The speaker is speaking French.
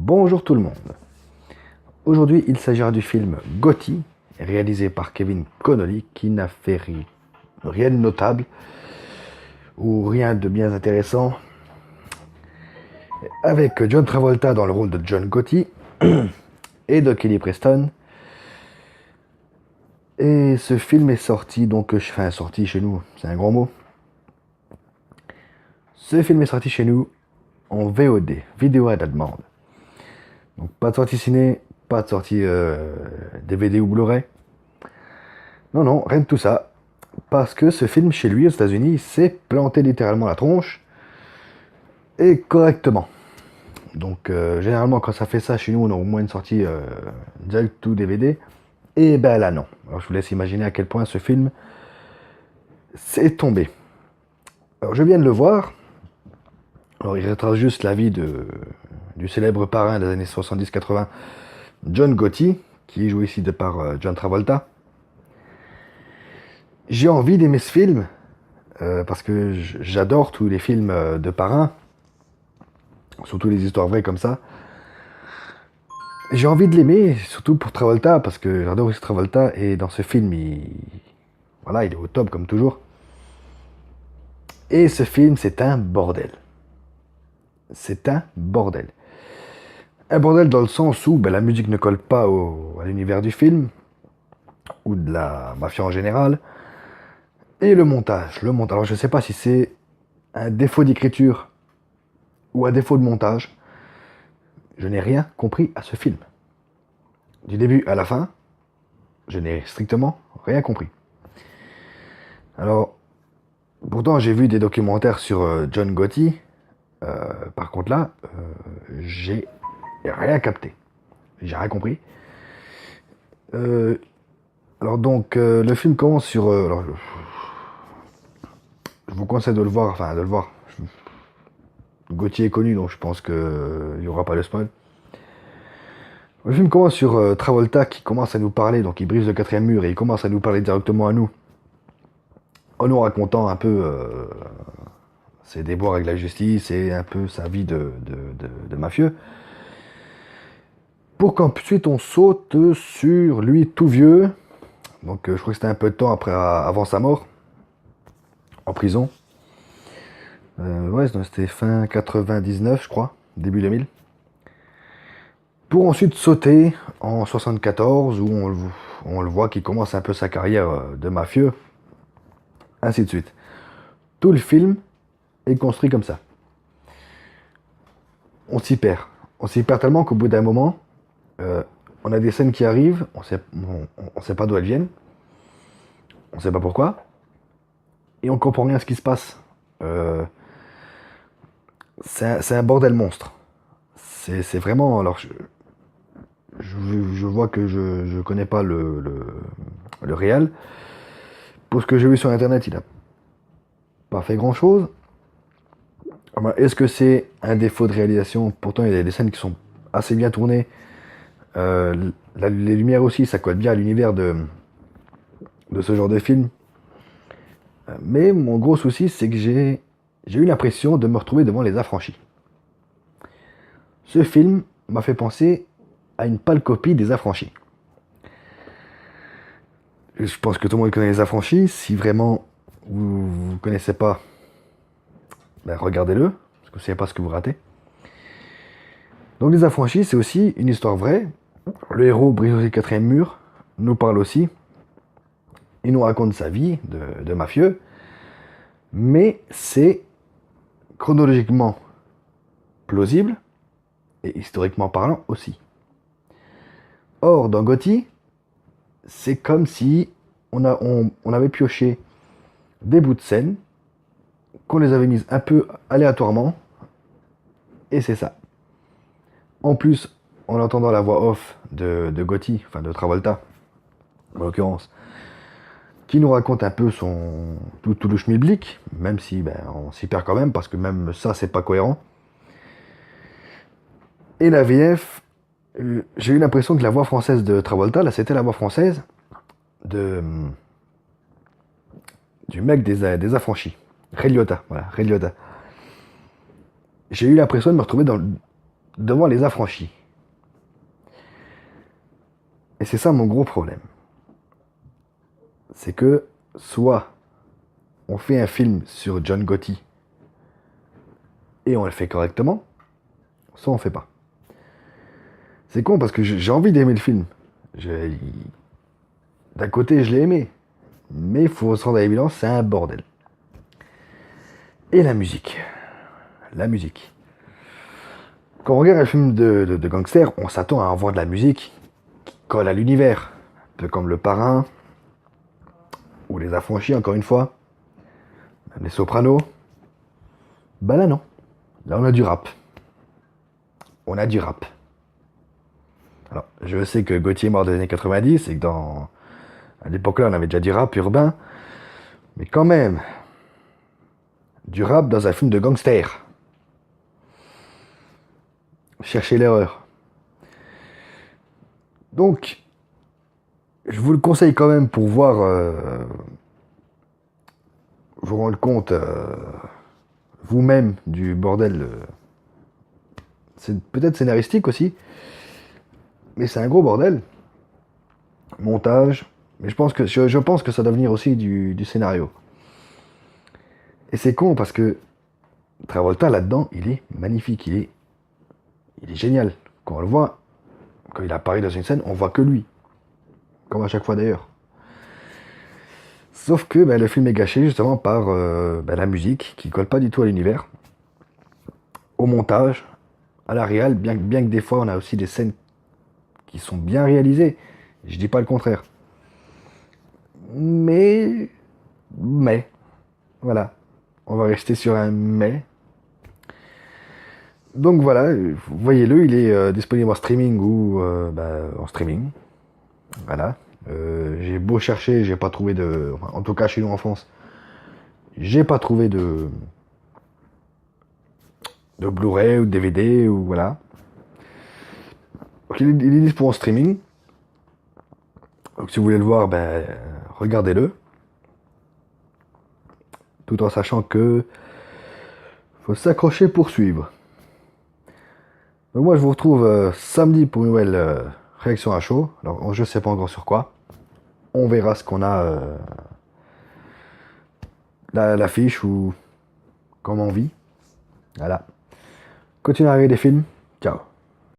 Bonjour tout le monde. Aujourd'hui, il s'agira du film Gotti, réalisé par Kevin Connolly, qui n'a fait rien de notable ou rien de bien intéressant, avec John Travolta dans le rôle de John Gotti et de Kelly Preston. Et ce film est sorti, sorti chez nous, c'est un grand mot. Ce film est sorti chez nous en VOD, vidéo à la demande. Donc pas de sortie ciné, pas de sortie DVD ou Blu-ray. Non, rien de tout ça. Parce que ce film, chez lui, aux États-Unis, s'est planté littéralement la tronche. Et correctement. Donc généralement, quand ça fait ça, chez nous, on a au moins une sortie direct ou DVD. Et ben là, non. Alors je vous laisse imaginer à quel point ce film s'est tombé. Alors je viens de le voir. Alors il retrace juste la vie du célèbre parrain des années 70-80, John Gotti, qui est joué ici par John Travolta. J'ai envie d'aimer ce film, parce que j'adore tous les films de parrain, surtout les histoires vraies comme ça. J'ai envie de l'aimer, surtout pour Travolta, parce que j'adore aussi Travolta, et dans ce film, il est au top comme toujours. Et ce film, c'est un bordel. C'est un bordel. Un bordel dans le sens où la musique ne colle pas à l'univers du film, ou de la mafia en général. Et le montage. Alors je ne sais pas si c'est un défaut d'écriture ou un défaut de montage. Je n'ai rien compris à ce film. Du début à la fin, je n'ai strictement rien compris. Alors, pourtant j'ai vu des documentaires sur John Gotti. Par contre là, j'ai rien capté. J'ai rien compris. Alors donc, le film commence sur... je vous conseille de le voir, Gotti est connu, donc je pense qu'il n'y aura pas de spoil. Le film commence sur Travolta qui commence à nous parler, donc il brise le quatrième mur et il commence à nous parler directement à nous, en nous racontant un peu ses déboires avec la justice et un peu sa vie de mafieux. Pour qu'ensuite on saute sur lui tout vieux, donc je crois que c'était un peu de temps avant sa mort, en prison. C'était fin 99, je crois, début 2000. Pour ensuite sauter en 74, où on le voit qu'il commence un peu sa carrière de mafieux, ainsi de suite. Tout le film est construit comme ça. On s'y perd. On s'y perd tellement qu'au bout d'un moment, on a des scènes qui arrivent, on sait pas d'où elles viennent, on sait pas pourquoi, et on comprend rien à ce qui se passe. C'est un bordel monstre. C'est vraiment... Alors, je vois que je connais pas le réel. Pour ce que j'ai vu sur internet, il a pas fait grand chose. Est-ce que c'est un défaut de réalisation? Pourtant, il y a des scènes qui sont assez bien tournées. Les lumières aussi, ça colle bien à l'univers de ce genre de film. Mais mon gros souci, c'est que j'ai eu l'impression de me retrouver devant Les Affranchis. Ce film m'a fait penser à une pâle copie des Affranchis. Je pense que tout le monde connaît Les Affranchis. Si vraiment vous ne connaissez pas, regardez-le, parce que vous ne savez pas ce que vous ratez. Donc Les Affranchis, c'est aussi une histoire vraie. Le héros brise le quatrième mur, nous parle aussi. Il nous raconte sa vie de mafieux. Mais c'est chronologiquement plausible et historiquement parlant aussi. Or, dans Gotti, c'est comme si on avait pioché des bouts de scène, qu'on les avait mises un peu aléatoirement, et c'est ça. En plus, en entendant la voix off de Gotti, enfin de Travolta, en l'occurrence, qui nous raconte un peu tout le schmilblick, même si on s'y perd quand même, parce que même ça, c'est pas cohérent. Et la VF, j'ai eu l'impression que la voix française de Travolta, là, c'était la voix française du mec des Affranchis. Ray Liotta, voilà, Ray Liotta. J'ai eu l'impression de me retrouver devant les affranchis. Et c'est ça mon gros problème. C'est que soit on fait un film sur John Gotti et on le fait correctement, soit on fait pas. C'est con parce que j'ai envie d'aimer le film. D'un côté, je l'ai aimé. Mais il faut se rendre à l'évidence, c'est un bordel. Et la musique. La musique. Quand on regarde un film de gangster, on s'attend à avoir de la musique qui colle à l'univers. Un peu comme Le Parrain, ou Les Affranchis, encore une fois. Les Sopranos. Bah là, non. Là, on a du rap. On a du rap. Alors, je sais que Gauthier est mort des années 90 et que à l'époque-là, on avait déjà du rap urbain. Mais quand même, du rap dans un film de gangster. Cherchez l'erreur. Donc, je vous le conseille quand même pour voir, vous rendre compte vous-même du bordel. C'est peut-être scénaristique aussi, mais c'est un gros bordel. Montage, mais je pense que ça doit venir aussi du scénario. Et c'est con parce que Travolta là-dedans, il est magnifique, il est génial. Quand on le voit, quand il apparaît dans une scène, on voit que lui. Comme à chaque fois d'ailleurs. Sauf que le film est gâché justement par la musique qui colle pas du tout à l'univers, au montage, à la réal, bien que des fois on a aussi des scènes qui sont bien réalisées. Je dis pas le contraire. Mais, voilà. On va rester sur un mais. Donc voilà, voyez-le, il est disponible en streaming ou en streaming. Voilà. J'ai beau chercher, j'ai pas trouvé en tout cas chez nous en France, j'ai pas trouvé de Blu-ray ou de DVD ou voilà. Donc il est disponible en streaming. Donc si vous voulez le voir, regardez-le. Tout en sachant que faut s'accrocher pour suivre. Donc moi je vous retrouve samedi pour une nouvelle réaction à chaud. Alors je sais pas encore sur quoi. On verra ce qu'on a l'affiche ou comment on vit. Voilà. Continuez à regarder des films. Ciao.